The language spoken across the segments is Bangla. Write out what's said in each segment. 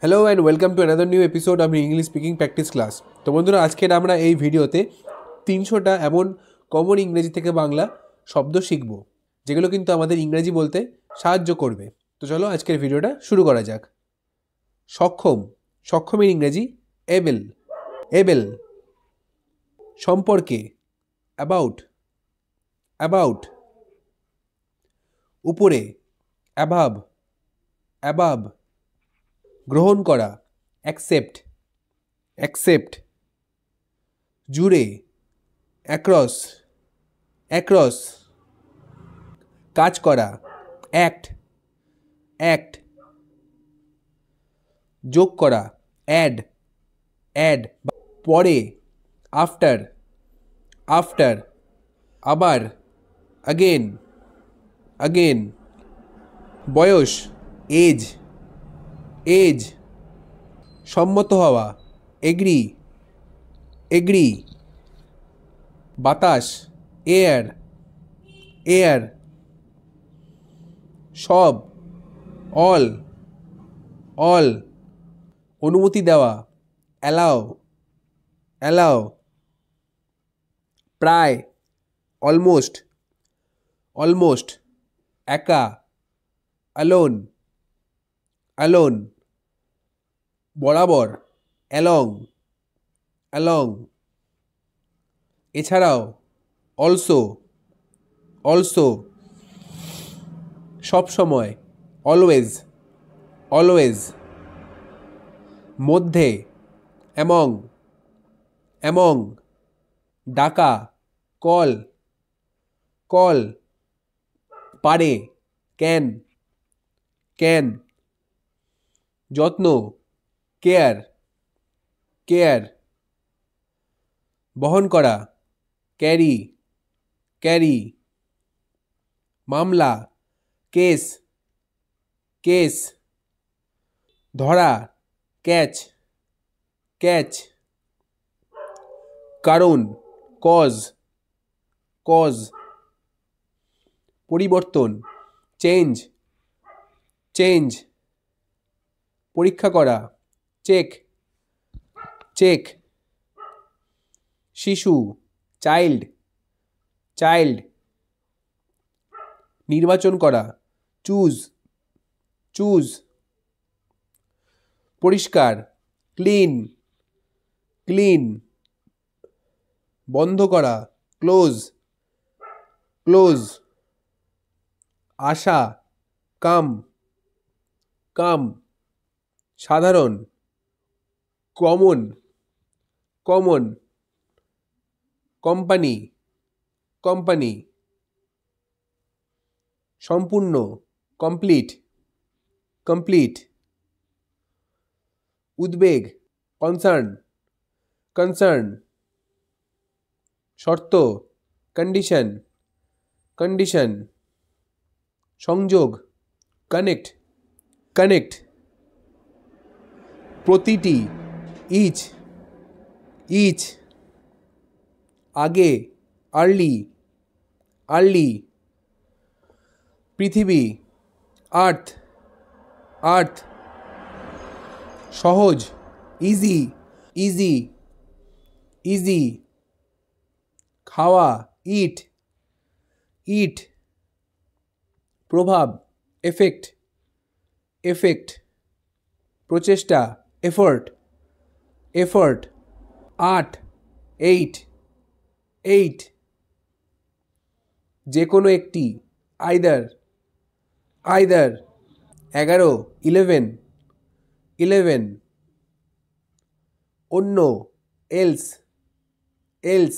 Hello and welcome to another new episode of English speaking practice class. তো বন্ধুরা, আজকের আমরা এই ভিডিওতে 300টা এমন কমন ইংরেজি থেকে বাংলা শব্দ শিখব, যেগুলো কিন্তু আমাদের ইংরেজি বলতে সাহায্য করবে। তো চলো আজকের ভিডিওটা শুরু করা যাক। সক্ষম, সক্ষমের ইংরেজি এবেল। এবেল। সম্পর্কে অ্যাবাউট। অ্যাবাউট। উপরে অ্যাভাব। অ্যাভাব। গ্রহণ করা অ্যাকসেপ্ট। অ্যাকসেপ্ট। জুড়ে অ্যাক্রস। অ্যাক্রস। কাজ করা অ্যাক্ট। অ্যাক্ট। যোগ করা অ্যাড। অ্যাড। পরে আফটার। আফটার। আবার আগেন। আগেন। বয়স এজ। এজ। সম্মত হওয়া এগ্রি। এগ্রি। বাতাস এয়ার। এয়ার। সব অল। অল। অনুমতি দেওয়া অ্যালাও। অ্যালাও। প্রায় অলমোস্ট। অলমোস্ট। একা অ্যালোন। অ্যালোন। বরাবর অ্যালং। অ্যালং। এছাড়াও অলসো। অলসো। সবসময় অলওয়েজ। অলওয়েজ। মধ্যে অ্যামং। অ্যামং। ডাকা কল। কল। পারে ক্যান। ক্যান। যত্ন কেয়ার। কেয়ার। বহন করা ক্যারি। ক্যারি। মামলা কেস। কেস। ধরা ক্যাচ। ক্যাচ। কারণ কজ। কজ। পরিবর্তন চেঞ্জ। চেঞ্জ। পরীক্ষা করা চেক। চেক। শিশু চাইল্ড। চাইল্ড। নির্বাচন করা চুজ। চুজ। পরিষ্কার ক্লিন। ক্লিন। বন্ধ করা ক্লোজ। ক্লোজ। আশা কাম। কাম। সাধারণ কমন। কমন। কোম্পানি। কোম্পানি। সম্পূর্ণ কমপ্লিট। কমপ্লিট। উদ্বেগ কনসার্ন। কনসার্ন। শর্ত কন্ডিশন। কন্ডিশন। সংযোগ কানেক্ট। কানেক্ট। প্রতিটি ইচ। ইচ। আগে আর্লি। আর্লি। পৃথিবী আর্থ। আর্থ। সহজ ইজি। ইজি। ইজি। খাওয়া ইট। ইট। প্রভাব এফেক্ট। এফেক্ট। প্রচেষ্টা এফোর্ট। এফোর্ট। আট এইট। এইট। যে কোনো একটি আইদার। আইদার। 11 11। 11। অন্য এলস। এলস।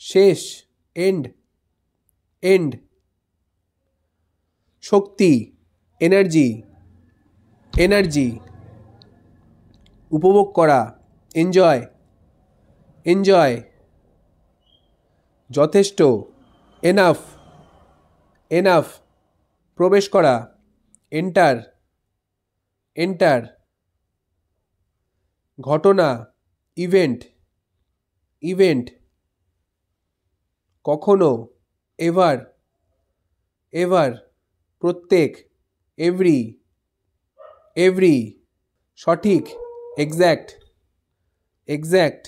শেষ এন্ড। এন্ড। শক্তি এনার্জি। এনার্জি। উপভোগ করা এনজয়। এনজয়। যথেষ্ট এনাফ। এনাফ। প্রবেশ করা এন্টার। এন্টার। ঘটনা ইভেন্ট। ইভেন্ট। কখনো এভার। এভার। প্রত্যেক এভরি। এভরি, সঠিক, এক্স্যাক্ট, এক্স্যাক্ট।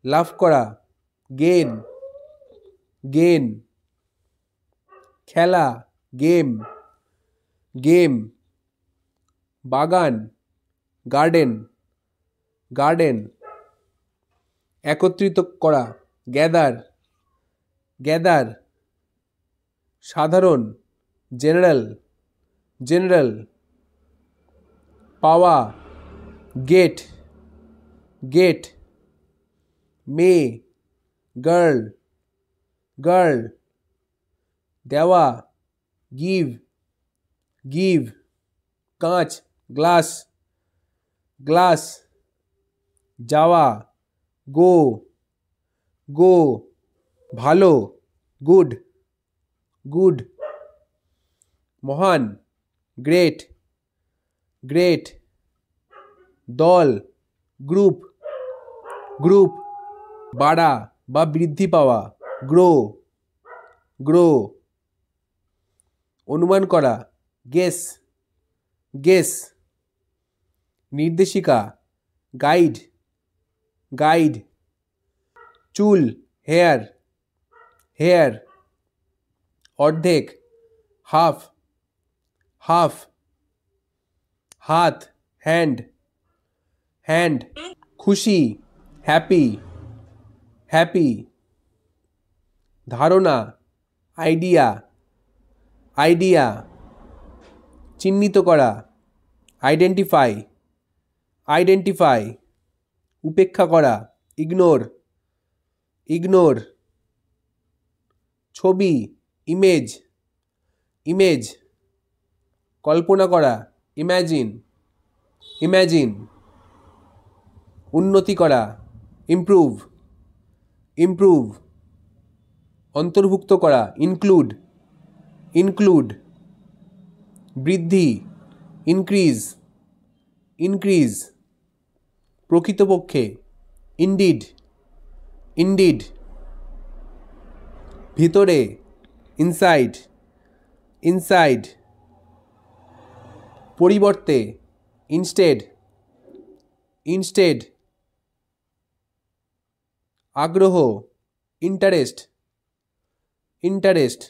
লাভ করা, গেন, গেন। খেলা, গেম, গেম। বাগান, গার্ডেন, গার্ডেন। একত্রিত করা, গ্যাদার, গ্যাদার। সাধারণ, জেনারেল, জেনারেল। পাওয়া, গেট, গেট। মেয়ে, গার্ল, গার্ল। দেওয়া, গিভ, গিভ। কাঁচ, গ্লাস, গ্লাস। যাওয়া, গো, গো। ভালো, গুড, গুড। মহান, গ্রেট, গ্রেট। দল, গ্রুপ, গ্রুপ। বাড়া বা বৃদ্ধি পাওয়া, গ্রো, গ্রো। অনুমান করা, গেস, গেস। নির্দেশিকা, গাইড, গাইড। চুল, হেয়ার, হেয়ার। অর্ধেক, হাফ, হাফ। হাত, হ্যান্ড, হ্যান্ড। খুশি, হ্যাপি, হ্যাপি। ধারণা, আইডিয়া, আইডিয়া। চিহ্নিত করা, আইডেন্টিফাই, আইডেন্টিফাই। উপেক্ষা করা, ইগনোর, ইগনোর। ছবি, ইমেজ, ইমেজ। কল্পনা করা, ইম্যাজিন, ইম্যাজিন। উন্নতি করা, ইমপ্রুভ, ইমপ্রুভ। অন্তর্ভুক্ত করা, ইনক্লুড, ইনক্লুড। বৃদ্ধি, ইনক্রিজ, ইনক্রিজ। প্রকৃতপক্ষে, ইনডিড, ইনডিড। ভিতরে, ইনসাইড, ইনসাইড। পরিবর্তে, ইনস্টেড, ইনস্টেড। আগ্রহ, ইন্টারেস্ট, ইন্টারেস্ট।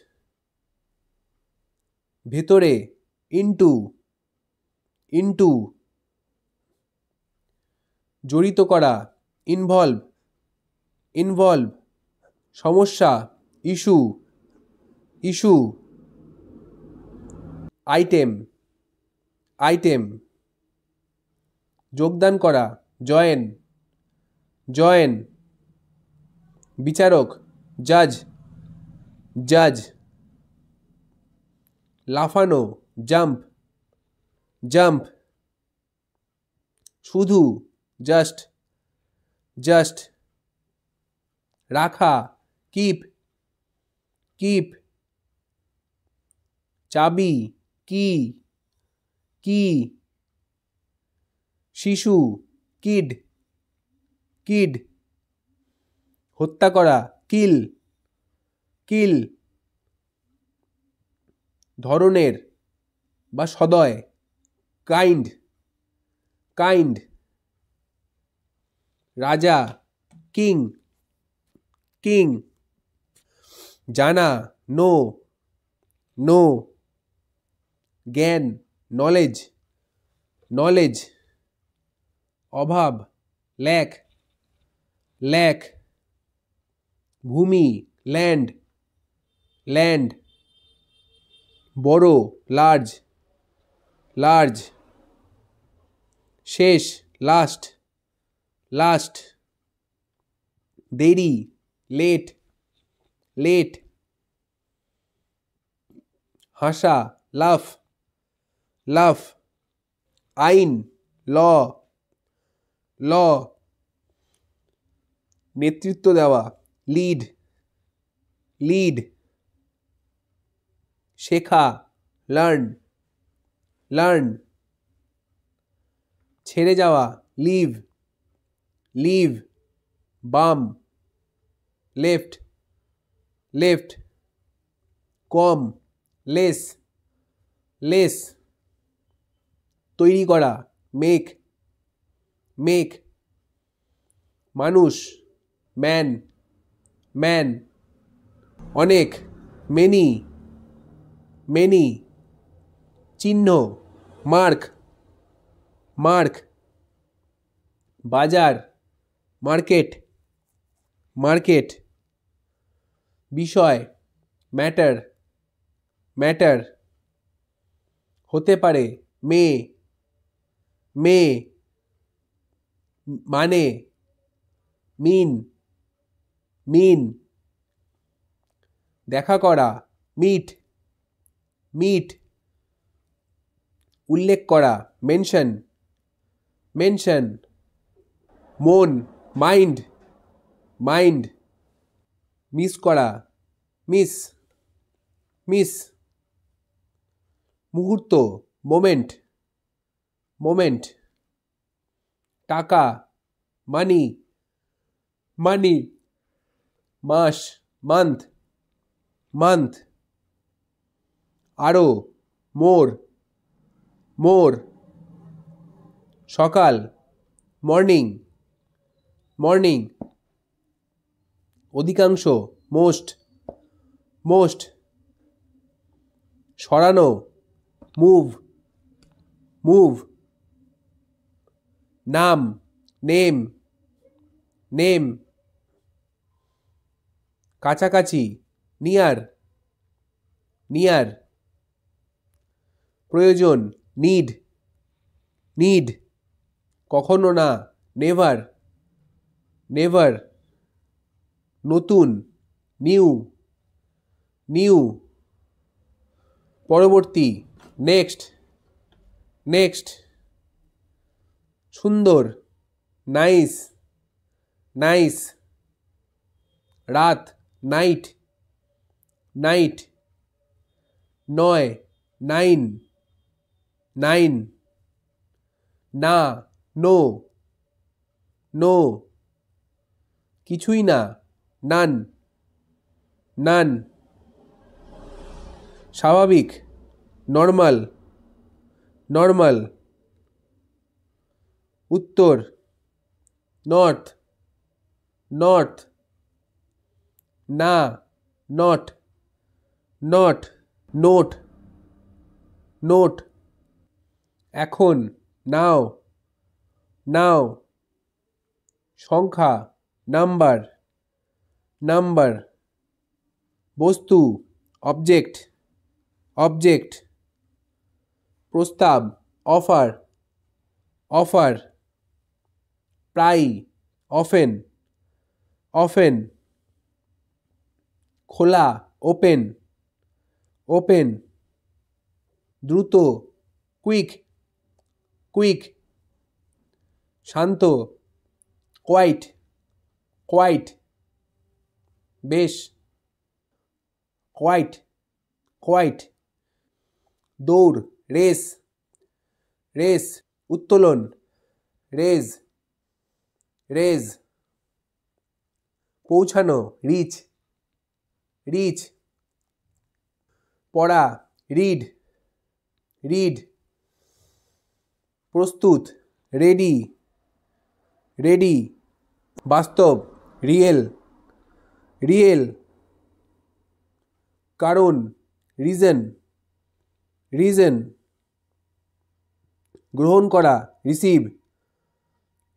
ভেতরে, ইনটু, ইনটু। জড়িত করা, ইনভলভ, ইনভলভ। সমস্যা, ইস্যু, ইস্যু। Item, item. যোগদান করা, জয়েন, জয়েন। বিচারক, জাজ, জাজ। লাফানো, জাম্প, জাম্প। শুধু, জাস্ট, জাস্ট। রাখা, কিপ, কিপ। চাবি, কি, কি। শিশু, কিড, কিড। হত্যা করা, কিল, কিল। ধরনের বা সদয়, কাইন্ড, কাইন্ড। রাজা, কিং, কিং। জানা, নো, নো। জ্ঞান, নলেজ, নলেজ। অভাব, ল্যাক, ল্যাক। ভূমি, ল্যান্ড, ল্যান্ড। বড়, লার্জ, লার্জ। শেষ, লাস্ট, লাস্ট। দেরি, লেট, লেট। হাসা, লাফ, লাফ। আইন, ল, ল। নেতৃত্ব দেওয়া, লিড, লিড। শেখা, লার্ন, লার্ন। ছেড়ে যাওয়া, লিভ, লিভ। বাম, লেফট, লেফট। কম, লেস, লেস। তৈরি করা, মেক, মেক। মানুষ, ম্যান, ম্যান। অনেক, মেনি, মেনি। চিহ্ন, মার্ক, মার্ক। বাজার, মার্কেট, মার্কেট। বিষয়, ম্যাটার, ম্যাটার। হতে পারে, মে, মে। মানে, মিন, মিন। দেখা করা, মিট, মিট। উল্লেখ করা, মেনশন, মেনশন। মন, মাইন্ড, মাইন্ড। মিস করা, মিস, মিস। মুহূর্ত, মোমেন্ট, মোমেন্ট। টাকা, মানি, মানি। মাস, মান্থ, মান্থ। আরও, মোর, মোর। সকাল, মর্নিং, মর্নিং। অধিকাংশ, মোস্ট, মোস্ট। সরানো, মুভ, মুভ। নাম, নেম, নেম। কাছাকাছি, নিয়ার, নিয়ার। প্রয়োজন, নিড, নিড। কখনো না, নেভার, নেভার। নতুন, নিউ, নিউ। পরবর্তী, নেক্সট, নেক্সট। সুন্দর, নাইস, নাইস। রাত, নাইট, নাইট। নয়, নাইন, নাইন। না, নো, নো। কিছুই না, নান, নান। স্বাভাবিক, নর্মাল, নর্মাল। উত্তর, নর্থ, নর্থ। না, নট, নট। Note, note. এখন, নাও, নাও। সংখ্যা, নাম্বার, নাম্বার। বস্তু, অবজেক্ট, অবজেক্ট। প্রস্তাব, অফার, অফার। প্রায়ই, অফেন, অফেন। খোলা, ওপেন, ওপেন। দ্রুত, কুইক, কুইক। শান্ত, কোয়াইট, কোয়াইট। বেশ, কোয়াইট, কোয়াইট। দৌড়, রেস, রেস। উত্তোলন, রেজ, রেজ। পৌঁছানো, রিচ, রিচ। পড়া, রিড, রিড। প্রস্তুত, রেডি, রেডি। বাস্তব, রিয়েল, রিয়েল। কারণ, রিজন, রিজন। গ্রহণ করা, রিসিভ,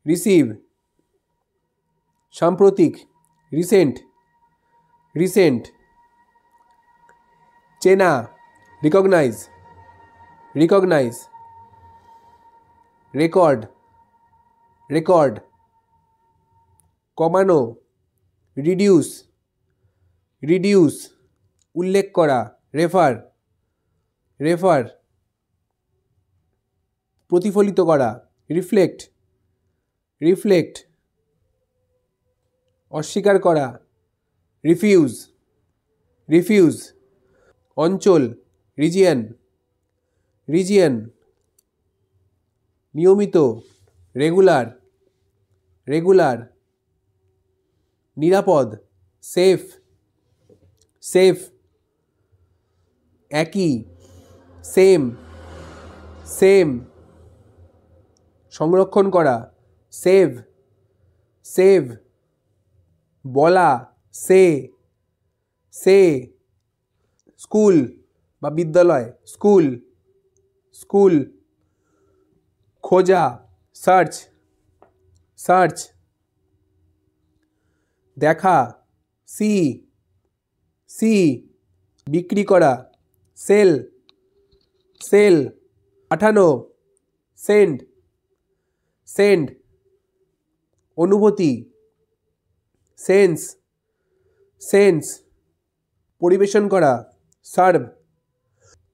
রিসিভ। সাম্প্রতিক, রিসেন্ট, রিসেন্ট। চেনা, রিকগনাইজ, রিকগনাইজ। Record, record. কমানো, রিডিউস, রিডিউস। উল্লেখ করা, রেফার, রেফার। প্রতিফলিত করা, রিফ্লেক্ট, রিফ্লেক্ট। অস্বীকার করা, রিফিউজ, রিফিউজ। অঞ্চল, রিজিয়ন, রিজিয়ন। নিয়মিত, রেগুলার, রেগুলার। নিরাপদ, সেফ, সেফ। একই, সেম, সেম। সংরক্ষণ করা, সেভ, সেভ, বলা, সে, সে, স্কুল বা বিদ্যালয়, স্কুল, স্কুল, খোঁজা, সার্চ, সার্চ, দেখা, সি, সি, বিক্রি করা, সেল, সেল, পাঠানো, সেন্ড, সেন্ড, অনুভূতি, সেন্স, সেন্স, পরিবেশন করা, সার্ভ,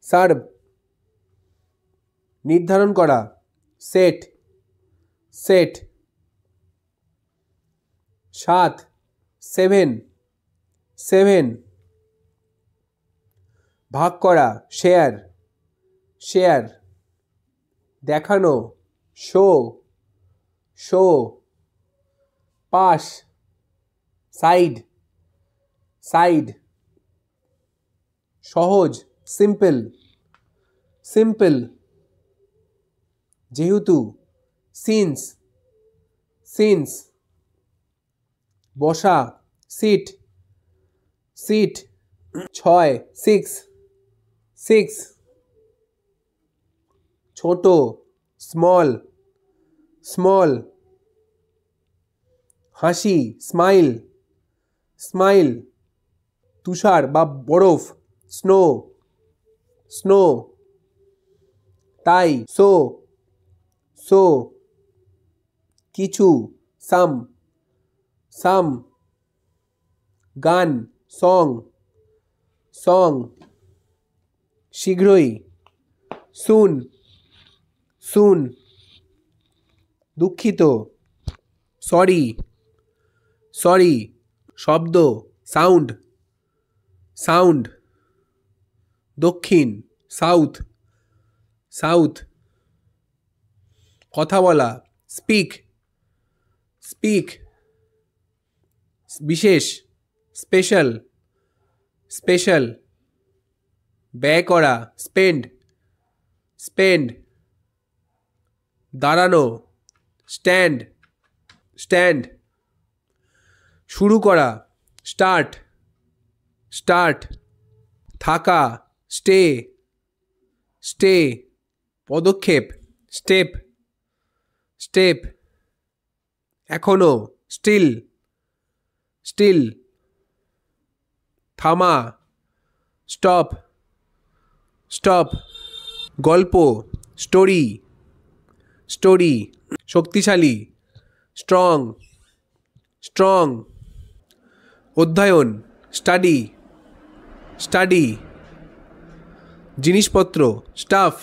সার্ভ, নির্ধারণ করা, সেট, সেট, 7, 7, 7, ভাগ করা, শেয়ার, শেয়ার, দেখানো, শো, শো, পাশ, সাইড, সাইড, সহজ, সিম্পল, সিম্পল, যেহেতু, সিন্স, সিন্স, বসা, সিট, সিট, 6, 6, 6, ছোট, স্মল, স্মল, হাসি, স্মাইল, স্মাইল, তুষার বা বরফ, স্নো, স্নো, তাই, সো, সো, কিছু, সাম, সাম, গান, সং, সং, শীঘ্রই, সুন, সুন, দুঃখিত, সরি, সরি, শব্দ, সাউন্ড, সাউন্ড, দক্ষিণ, সাউথ, সাউথ, কথা বলা, স্পিক, স্পিক, বিশেষ, স্পেশাল, স্পেশাল, ব্যয় করা, স্পেন্ড, স্পেন্ড, দাঁড়ানো, স্ট্যান্ড, স্ট্যান্ড, শুরু করা, স্টার্ট, স্টার্ট, থাকা, স্টে, স্টে, পদক্ষেপ, স্টেপ, স্টেপ, এখনো, স্টিল, স্টিল, থামা, স্টপ, স্টপ, গল্প, স্টোরি, স্টোরি, শক্তিশালী, স্ট্রং, স্ট্রং, অধ্যয়ন, স্টাডি, স্টাডি, জিনিসপত্র, স্টাফ,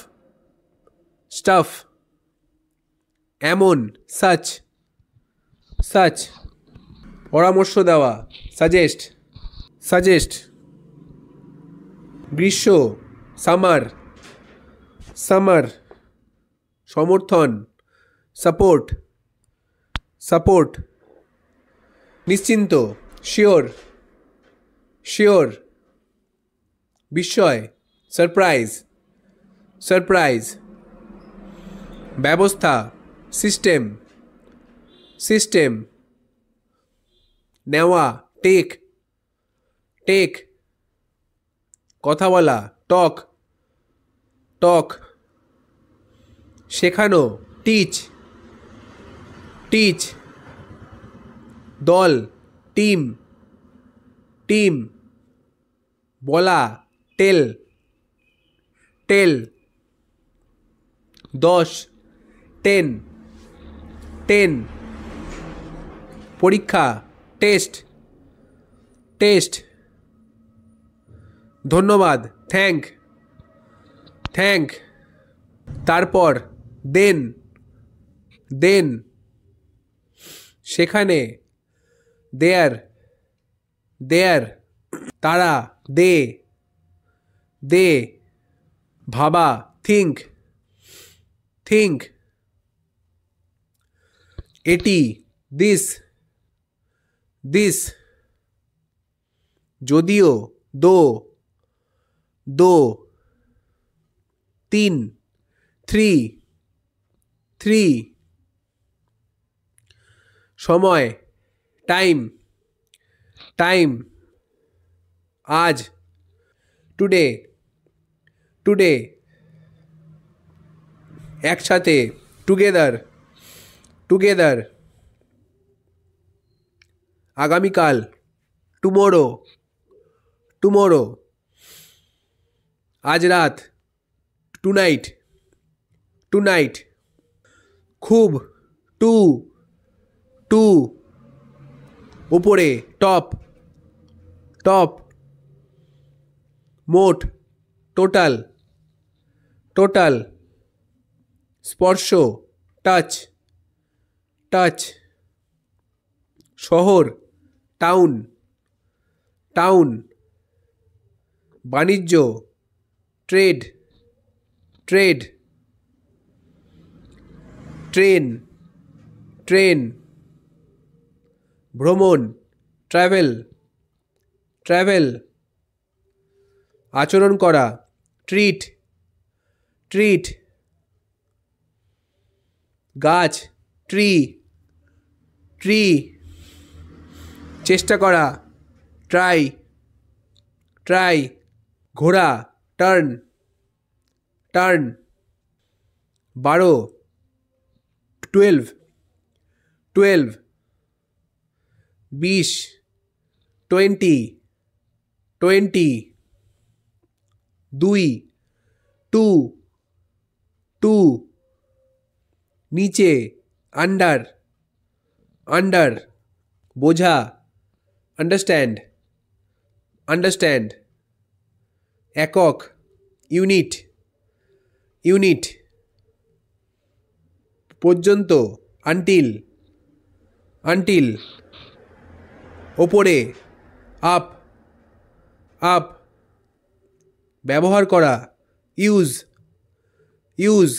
স্টাফ, এমন, সাচ, সাচ, পরামর্শ দেওয়া, সাজেস্ট, সাজেস্ট, গ্রীষ্ম, সামার, সামার, সমর্থন, সাপোর্ট, সাপোর্ট, নিশ্চিন্ত, শিওর, শিওর, বিস্ময়, সারপ্রাইজ, সারপ্রাইজ, ব্যবস্থা, সিস্টেম, সিস্টেম, নেওয়া, টেক, টেক, কথা বলা, টক, টক, শেখানো, টিচ, টিচ, দল, টিম, টিম, বলা, টেল, টেল, 10, 10, 10, পরীক্ষা, টেস্ট, টেস্ট, ধন্যবাদ, থ্যাঙ্ক, থ্যাঙ্ক, তারপর, দেন, দেন, সেখানে, দেয়ার, দেয়ার, তারা, দে, দে, ভাবা, থিঙ্ক, থিঙ্ক, এটি, দিস, দিস, যদিও, দো, দো, 3, 3, 3, সময়, টাইম, টাইম, আজ, টুডে, টুডে, একসাথে, টুগেদার, টুগেদার, আগামীকাল, টুমোরো, টুমোরো, আজ রাত, টুনাইট, টুনাইট, খুব, টু, টু, উপরে, টপ, টপ, মোট, টোটাল, টোটাল, স্পর্শ, টাচ, টাচ, শহর, টাউন, টাউন, বাণিজ্য, ট্রেড, ট্রেড, ট্রেন, ট্রেন, ভ্রমণ, ট্রাভেল, ট্রাভেল, আচরণ করা, ট্রিট, ট্রিট, গাছ, ট্রি, ট্রি, চেষ্টা করা, ট্রাই, ট্রাই, ঘোড়া, টার্ন, টার্ন, 12, 12, 12, 20, 20, 20, 2, 2, 2, নিচে, আন্ডার, আন্ডার, বোঝা, আন্ডারস্ট্যান্ড, আন্ডারস্ট্যান্ড, একক, ইউনিট, ইউনিট, পর্যন্ত, আনটিল, আনটিল, ওপরে, আপ, আপ, ব্যবহার করা, ইউজ, ইউজ,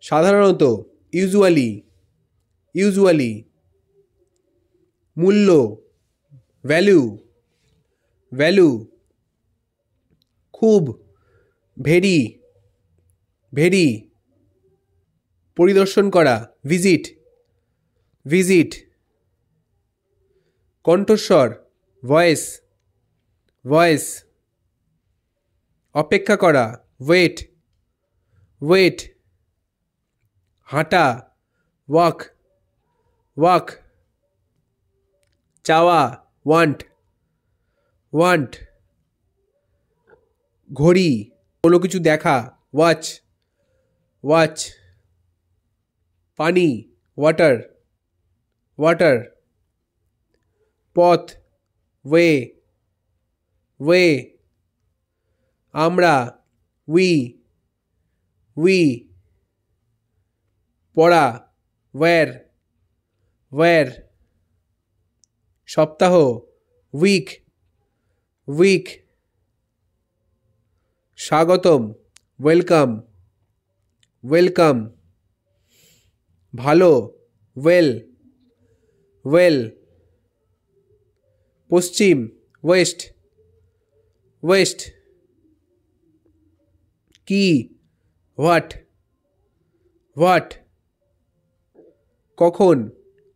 সাধারণত, ইউজুয়ালি, ইউজুয়ালি, মূল্য, ভ্যালু, ভ্যালু, খুব, ভেরি, ভেরি, পরিদর্শন করা, ভিজিট, ভিজিট, কণ্ঠস্বর, ভয়েস, ভয়েস, অপেক্ষা করা, ওয়েট, ওয়েট, হাঁটা, ওয়াক, ওয়াক, চাওয়া, ওয়ান্ট, ওয়ান্ট, ঘড়ি, কোনো কিছু দেখা, ওয়াচ, ওয়াচ, পানি, ওয়াটার, ওয়াটার, পথ, ওয়ে, ওয়ে, আমরা, উই, উই, পড়া, ওয়্যার, ওয়্যার, সপ্তাহ, উইক, উইক, স্বাগতম, ওয়েলকাম, ওয়েলকাম, ভালো, ওয়েল, ওয়েল, পশ্চিম, ওয়েস্ট, ওয়েস্ট, কি, হোয়াট, হোয়াট, কখন,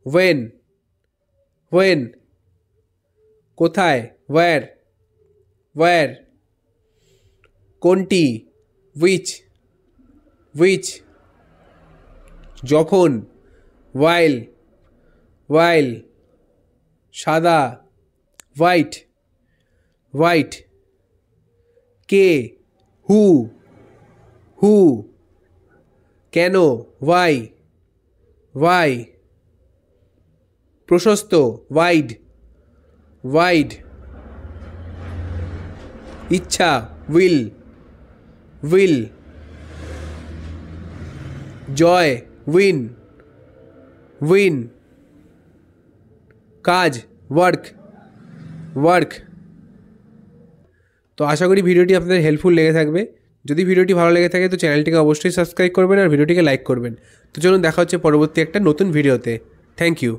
ওয়েন, ওয়েন, কোথায়, ওয়্যার, ওয়্যার, কোনটি, উইচ, উইচ, যখন, ওয়াইল, ওয়াইল, সাদা, white, white, K, who, who, কেন, ওয়াই, ওয়াই, প্রশস্ত, ওয়াইড, ওয়াইড, ইচ্ছা, উইল, উইল, জয়, উইন, উইন, কাজ, ওয়ার্ক, ওয়ার্ক। তো আশা করি ভিডিওটি আপনাদের হেল্পফুল লেগে থাকবে। যদি ভিডিওটি ভালো লেগে থাকে তো চ্যানেলটিকে অবশ্যই সাবস্ক্রাইব করবেন আর ভিডিওটিকে লাইক করবেন। তো চলুন দেখা হচ্ছে পরবর্তী একটা নতুন ভিডিওতে। Thank you.